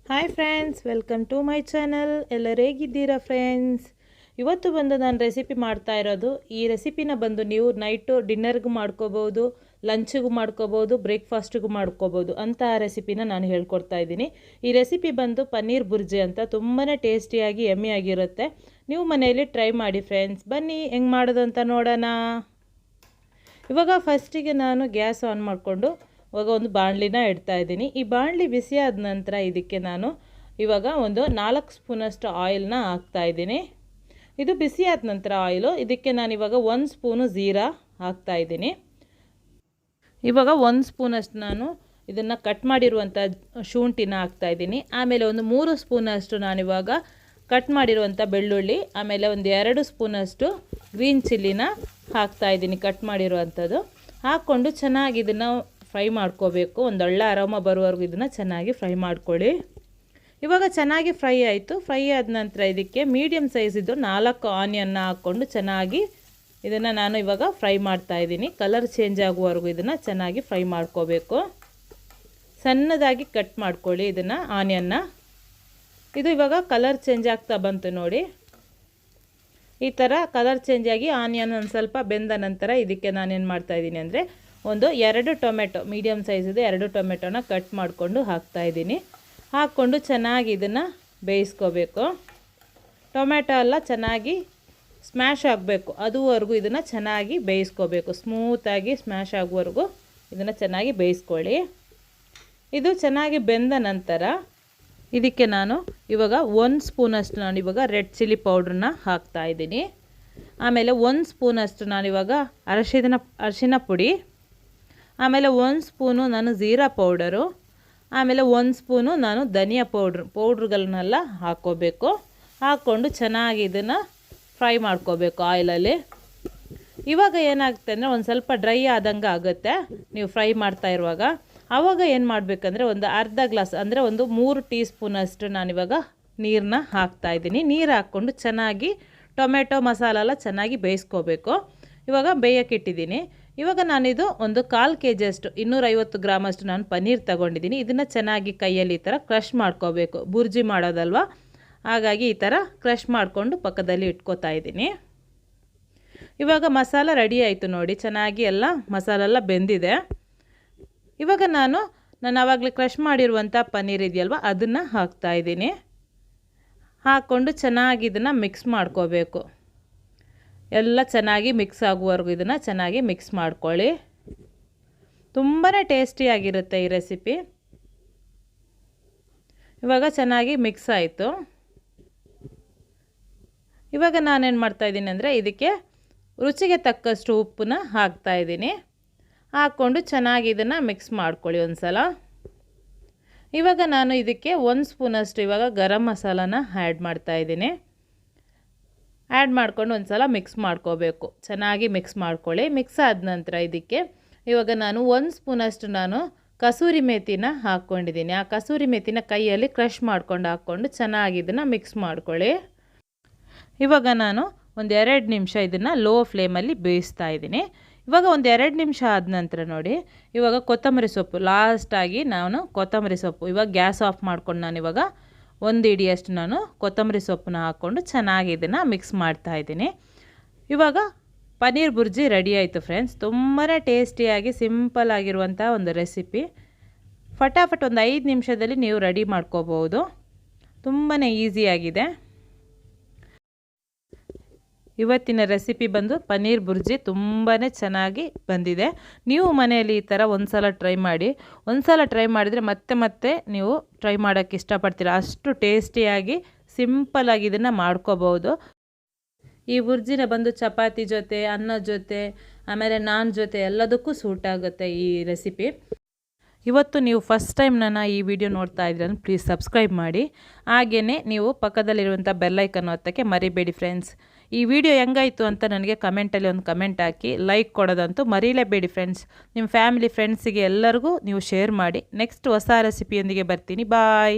Hi friends, welcome to my channel. ಎಲ್ಲರೂ ಹೇಗಿದ್ದೀರಾ friends? ಇವತ್ತು ಬಂದು ನಾನು ರೆಸಿಪಿ ಮಾಡ್ತಾ ಇರೋದು, ಈ ರೆಸಿಪಿನ ಬಂದು ನೀವು ನೈಟು ಡಿನ್ನರ್ಗೂ ಮಾಡ್ಕೋಬೋದು, ಲಂಚ್ಗೂ ಮಾಡ್ಕೋಬೋದು, ಬ್ರೇಕ್ಫಾಸ್ಟ್ಗೂ ಮಾಡ್ಕೋಬೋದು ಅಂತ ಆ ರೆಸಿಪಿನ ನಾನು ಹೇಳ್ಕೊಡ್ತಾ ಇದ್ದೀನಿ. ಈ ರೆಸಿಪಿ ಬಂದು ಪನ್ನೀರ್ ಬುರ್ಜಿ ಅಂತ ತುಂಬಾ ಟೇಸ್ಟಿಯಾಗಿ ಯಮ್ಮಿಯಾಗಿರುತ್ತೆ. ನೀವು ಮನೆಯಲ್ಲಿ ಟ್ರೈ ಮಾಡಿ ಫ್ರೆಂಡ್ಸ್. ಬನ್ನಿ ಹೆಂಗೆ ಮಾಡೋದು ಅಂತ ನೋಡೋಣ. ಇವಾಗ ಫಸ್ಟಿಗೆ ನಾನು ಗ್ಯಾಸ್ ಆನ್ ಮಾಡಿಕೊಂಡು ಇವಾಗ ಒಂದು ಬಾಣಲಿನ ಇಡ್ತಾ ಇದ್ದೀನಿ. ಈ ಬಾಣಲಿ ಬಿಸಿ ಆದ ನಂತರ ಇದಕ್ಕೆ ನಾನು ಇವಾಗ ಒಂದು 4 ಸ್ಪೂನಷ್ಟು ಆಯಿಲ್ನ ಹಾಕ್ತಾಯಿದ್ದೀನಿ. ಇದು ಬಿಸಿ ಆದ ನಂತರ ಆಯಿಲು ಇದಕ್ಕೆ ನಾನು ಇವಾಗ 1 ಸ್ಪೂನು ಜೀರಾ ಹಾಕ್ತಾಯಿದ್ದೀನಿ. ಇವಾಗ 1 ಸ್ಪೂನಷ್ಟು ನಾನು ಇದನ್ನು ಕಟ್ ಮಾಡಿರುವಂಥ ಶುಂಠಿನ ಹಾಕ್ತಾಯಿದ್ದೀನಿ. ಆಮೇಲೆ ಒಂದು 3 ಸ್ಪೂನಷ್ಟು ನಾನಿವಾಗ ಕಟ್ ಮಾಡಿರುವಂಥ ಬೆಳ್ಳುಳ್ಳಿ, ಆಮೇಲೆ ಒಂದು 2 ಸ್ಪೂನಷ್ಟು ಗ್ರೀನ್ ಚಿಲ್ಲಿನ ಹಾಕ್ತಾಯಿದ್ದೀನಿ ಕಟ್ ಮಾಡಿರುವಂಥದ್ದು. ಹಾಕ್ಕೊಂಡು ಚೆನ್ನಾಗಿ ಇದನ್ನು ಫ್ರೈ ಮಾಡ್ಕೋಬೇಕು. ಒಂದೊಳ್ಳೆ ಅರೋಮ ಬರುವವರೆಗೂ ಇದನ್ನು ಚೆನ್ನಾಗಿ ಫ್ರೈ ಮಾಡ್ಕೊಳ್ಳಿ. ಇವಾಗ ಚೆನ್ನಾಗಿ ಫ್ರೈ ಆಯಿತು. ಫ್ರೈ ಆದ ನಂತರ ಇದಕ್ಕೆ ಮೀಡಿಯಮ್ ಸೈಜಿದ್ದು 4 ಆನಿಯನ್ನ ಹಾಕ್ಕೊಂಡು ಚೆನ್ನಾಗಿ ಇದನ್ನು ನಾನು ಇವಾಗ ಫ್ರೈ ಮಾಡ್ತಾಯಿದ್ದೀನಿ. ಕಲರ್ ಚೇಂಜ್ ಆಗುವವರೆಗೂ ಇದನ್ನು ಚೆನ್ನಾಗಿ ಫ್ರೈ ಮಾಡ್ಕೋಬೇಕು. ಸಣ್ಣದಾಗಿ ಕಟ್ ಮಾಡ್ಕೊಳ್ಳಿ ಇದನ್ನು ಆನಿಯನ್ನ. ಇದು ಇವಾಗ ಕಲರ್ ಚೇಂಜ್ ಆಗ್ತಾ ಬಂತು ನೋಡಿ. ಈ ಥರ ಕಲರ್ ಚೇಂಜ್ ಆಗಿ ಆನಿಯನ್ ಒಂದು ಸ್ವಲ್ಪ ಬೆಂದ ನಂತರ ಇದಕ್ಕೆ ನಾನೇನು ಮಾಡ್ತಾಯಿದ್ದೀನಿ ಅಂದರೆ ಒಂದು 2 ಟೊಮೆಟೊ, ಮೀಡಿಯಮ್ ಸೈಜಿದೆ 2 ಟೊಮೆಟೊನ ಕಟ್ ಮಾಡಿಕೊಂಡು ಹಾಕ್ತಾಯಿದ್ದೀನಿ. ಹಾಕ್ಕೊಂಡು ಚೆನ್ನಾಗಿ ಇದನ್ನು ಬೇಯಿಸ್ಕೋಬೇಕು. ಟೊಮೆಟೊ ಎಲ್ಲ ಚೆನ್ನಾಗಿ ಸ್ಮ್ಯಾಶ್ ಆಗಬೇಕು, ಅದುವರೆಗೂ ಇದನ್ನು ಚೆನ್ನಾಗಿ ಬೇಯಿಸ್ಕೋಬೇಕು. ಸ್ಮೂತಾಗಿ ಸ್ಮ್ಯಾಶ್ ಆಗುವವರೆಗೂ ಇದನ್ನು ಚೆನ್ನಾಗಿ ಬೇಯಿಸ್ಕೊಳ್ಳಿ. ಇದು ಚೆನ್ನಾಗಿ ಬೆಂದ ನಂತರ ಇದಕ್ಕೆ ನಾನು ಇವಾಗ 1 ಸ್ಪೂನಷ್ಟು ನಾನಿವಾಗ ರೆಡ್ ಚಿಲ್ಲಿ ಪೌಡ್ರನ್ನ ಹಾಕ್ತಾಯಿದ್ದೀನಿ. ಆಮೇಲೆ 1 ಸ್ಪೂನಷ್ಟು ನಾನಿವಾಗ ಅರಿಶಿನ ಪುಡಿ, ಆಮೇಲೆ 1 ಸ್ಪೂನು ನಾನು ಜೀರಾ ಪೌಡರು, ಆಮೇಲೆ 1 ಸ್ಪೂನು ನಾನು ಧನಿಯಾ ಪೌಡ್ರುಗಳನ್ನೆಲ್ಲ ಹಾಕ್ಕೋಬೇಕು. ಹಾಕ್ಕೊಂಡು ಚೆನ್ನಾಗಿ ಇದನ್ನು ಫ್ರೈ ಮಾಡ್ಕೋಬೇಕು ಆಯಿಲಲ್ಲಿ. ಇವಾಗ ಏನಾಗುತ್ತೆ ಅಂದರೆ ಒಂದು ಸ್ವಲ್ಪ ಡ್ರೈ ಆದಂಗೆ ಆಗುತ್ತೆ ನೀವು ಫ್ರೈ ಮಾಡ್ತಾ ಇರುವಾಗ. ಆವಾಗ ಏನು ಮಾಡಬೇಕಂದ್ರೆ ಒಂದು ಅರ್ಧ ಗ್ಲಾಸ್ ಅಂದರೆ ಒಂದು 3 ಟೀ ಸ್ಪೂನಷ್ಟು ನಾನಿವಾಗ ನೀರನ್ನ ಹಾಕ್ತಾಯಿದ್ದೀನಿ. ನೀರು ಹಾಕ್ಕೊಂಡು ಚೆನ್ನಾಗಿ ಟೊಮೆಟೊ ಮಸಾಲ ಎಲ್ಲ ಚೆನ್ನಾಗಿ ಬೇಯಿಸ್ಕೋಬೇಕು. ಇವಾಗ ಬೇಯೋಕ್ಕಿಟ್ಟಿದ್ದೀನಿ. ಇವಾಗ ನಾನಿದು ಒಂದು 1/4 kg ಅಷ್ಟು 250 ಗ್ರಾಮಷ್ಟು ನಾನು ಪನ್ನೀರ್ ತೊಗೊಂಡಿದ್ದೀನಿ. ಇದನ್ನು ಚೆನ್ನಾಗಿ ಕೈಯಲ್ಲಿ ಈ ಥರ ಕ್ರಷ್ ಮಾಡ್ಕೋಬೇಕು. ಬುರ್ಜಿ ಮಾಡೋದಲ್ವ, ಹಾಗಾಗಿ ಈ ಥರ ಕ್ರಷ್ ಮಾಡಿಕೊಂಡು ಪಕ್ಕದಲ್ಲಿ ಇಟ್ಕೋತಾ ಇದ್ದೀನಿ. ಇವಾಗ ಮಸಾಲ ರೆಡಿ ಆಯಿತು ನೋಡಿ. ಚೆನ್ನಾಗಿ ಎಲ್ಲ ಮಸಾಲ ಎಲ್ಲ ಬೆಂದಿದೆ. ಇವಾಗ ನಾನು ಆವಾಗಲೇ ಕ್ರಷ್ ಮಾಡಿರುವಂಥ ಪನ್ನೀರ್ ಇದೆಯಲ್ವ ಅದನ್ನು ಹಾಕ್ತಾಯಿದ್ದೀನಿ. ಹಾಕ್ಕೊಂಡು ಚೆನ್ನಾಗಿ ಇದನ್ನು ಮಿಕ್ಸ್ ಮಾಡ್ಕೋಬೇಕು. ಎಲ್ಲ ಚೆನ್ನಾಗಿ ಮಿಕ್ಸ್ ಆಗುವವರೆಗೂ ಇದನ್ನು ಚೆನ್ನಾಗಿ ಮಿಕ್ಸ್ ಮಾಡ್ಕೊಳ್ಳಿ. ತುಂಬಾ ಟೇಸ್ಟಿಯಾಗಿರುತ್ತೆ ಈ ರೆಸಿಪಿ. ಇವಾಗ ಚೆನ್ನಾಗಿ ಮಿಕ್ಸ್ ಆಯಿತು. ಇವಾಗ ನಾನೇನು ಮಾಡ್ತಾಯಿದ್ದೀನಿ ಅಂದರೆ ಇದಕ್ಕೆ ರುಚಿಗೆ ತಕ್ಕಷ್ಟು ಉಪ್ಪನ್ನ ಹಾಕ್ತಾಯಿದ್ದೀನಿ. ಹಾಕ್ಕೊಂಡು ಚೆನ್ನಾಗಿ ಇದನ್ನು ಮಿಕ್ಸ್ ಮಾಡ್ಕೊಳ್ಳಿ ಒಂದು ಸಲ. ಇವಾಗ ನಾನು ಇದಕ್ಕೆ 1 ಸ್ಪೂನಷ್ಟು ಇವಾಗ ಗರಂ ಮಸಾಲಾನ ಆ್ಯಡ್ ಮಾಡ್ತಾಯಿದ್ದೀನಿ. ಆ್ಯಡ್ ಮಾಡ್ಕೊಂಡು ಒಂದು ಸಲ ಮಿಕ್ಸ್ ಮಾಡ್ಕೋಬೇಕು. ಚೆನ್ನಾಗಿ ಮಿಕ್ಸ್ ಮಾಡ್ಕೊಳ್ಳಿ. ಮಿಕ್ಸ್ ಆದ ನಂತರ ಇದಕ್ಕೆ ಇವಾಗ ನಾನು 1 ಸ್ಪೂನಷ್ಟು ನಾನು ಕಸೂರಿ ಮೇಥಿನ ಹಾಕ್ಕೊಂಡಿದ್ದೀನಿ. ಆ ಕಸೂರಿ ಮೇಥಿನ ಕೈಯಲ್ಲಿ ಕ್ರಷ್ ಮಾಡ್ಕೊಂಡು ಹಾಕ್ಕೊಂಡು ಚೆನ್ನಾಗಿ ಇದನ್ನು ಮಿಕ್ಸ್ ಮಾಡ್ಕೊಳ್ಳಿ. ಇವಾಗ ನಾನು ಒಂದು 2 ನಿಮಿಷ ಇದನ್ನು ಲೋ ಫ್ಲೇಮಲ್ಲಿ ಬೇಯಿಸ್ತಾ ಇದ್ದೀನಿ. ಇವಾಗ ಒಂದು 2 ನಿಮಿಷ ಆದ ನಂತರ ನೋಡಿ, ಇವಾಗ ಕೊತ್ತಂಬರಿ ಸೊಪ್ಪು ಲಾಸ್ಟಾಗಿ ನಾನು ಕೊತ್ತಂಬರಿ ಸೊಪ್ಪು ಇವಾಗ ಗ್ಯಾಸ್ ಆಫ್ ಮಾಡ್ಕೊಂಡು ನಾನು ಇವಾಗ 1 ಹಿಡಿಯಷ್ಟು ನಾನು ಕೊತ್ತಂಬರಿ ಸೊಪ್ಪನ್ನ ಹಾಕ್ಕೊಂಡು ಚೆನ್ನಾಗಿ ಇದನ್ನು ಮಿಕ್ಸ್ ಮಾಡ್ತಾಯಿದ್ದೀನಿ. ಇವಾಗ ಪನ್ನೀರ್ ಬುರ್ಜಿ ರೆಡಿ ಆಯಿತು ಫ್ರೆಂಡ್ಸ್. ತುಂಬಾ ಟೇಸ್ಟಿಯಾಗಿ ಸಿಂಪಲ್ ಆಗಿರುವಂಥ ಒಂದು ರೆಸಿಪಿ. ಫಟಾಫಟ್ ಒಂದು 5 ನಿಮಿಷದಲ್ಲಿ ನೀವು ರೆಡಿ ಮಾಡ್ಕೋಬೋದು. ತುಂಬಾ ಈಸಿಯಾಗಿದೆ. ಇವತ್ತಿನ ರೆಸಿಪಿ ಬಂದು ಪನ್ನೀರ್ ಬುರ್ಜಿ ತುಂಬಾ ಚೆನ್ನಾಗಿ ಬಂದಿದೆ. ನೀವು ಮನೆಯಲ್ಲಿ ಈ ಥರ ಒಂದು ಸಲ ಟ್ರೈ ಮಾಡಿ. ಒಂದು ಸಲ ಟ್ರೈ ಮಾಡಿದರೆ ಮತ್ತೆ ನೀವು ಟ್ರೈ ಮಾಡೋಕ್ಕೆ ಇಷ್ಟಪಡ್ತೀರ. ಅಷ್ಟು ಟೇಸ್ಟಿಯಾಗಿ ಸಿಂಪಲ್ಲಾಗಿ ಇದನ್ನು ಮಾಡ್ಕೋಬೋದು. ಈ ಬುರ್ಜಿನ ಬಂದು ಚಪಾತಿ ಜೊತೆ, ಅನ್ನದ ಜೊತೆ, ಆಮೇಲೆ ನಾನ್ ಜೊತೆ ಎಲ್ಲದಕ್ಕೂ ಸೂಟ್ ಆಗುತ್ತೆ ಈ ರೆಸಿಪಿ. ಇವತ್ತು ನೀವು ಫಸ್ಟ್ ಟೈಮ್ ನನ್ನ ಈ ವಿಡಿಯೋ ನೋಡ್ತಾ ಇದ್ದೀರ ಪ್ಲೀಸ್ ಸಬ್ಸ್ಕ್ರೈಬ್ ಮಾಡಿ. ಹಾಗೆಯೇ ನೀವು ಪಕ್ಕದಲ್ಲಿರುವಂಥ ಬೆಲ್ಲೈಕನ್ ಒತ್ತಕ್ಕೆ ಮರಿಬೇಡಿ ಫ್ರೆಂಡ್ಸ್. ಈ ವಿಡಿಯೋ ಹೆಂಗಾಯಿತು ಅಂತ ನನಗೆ ಕಮೆಂಟಲ್ಲಿ ಒಂದು ಕಮೆಂಟ್ ಹಾಕಿ. ಲೈಕ್ ಕೊಡೋದಂತೂ ಮರೀಲೇಬೇಡಿ ಫ್ರೆಂಡ್ಸ್. ನಿಮ್ಮ ಫ್ಯಾಮಿಲಿ ಫ್ರೆಂಡ್ಸಿಗೆ ಎಲ್ಲರಿಗೂ ನೀವು ಶೇರ್ ಮಾಡಿ. ನೆಕ್ಸ್ಟ್ ಹೊಸ ರೆಸಿಪಿಯೊಂದಿಗೆ ಬರ್ತೀನಿ. ಬಾಯ್.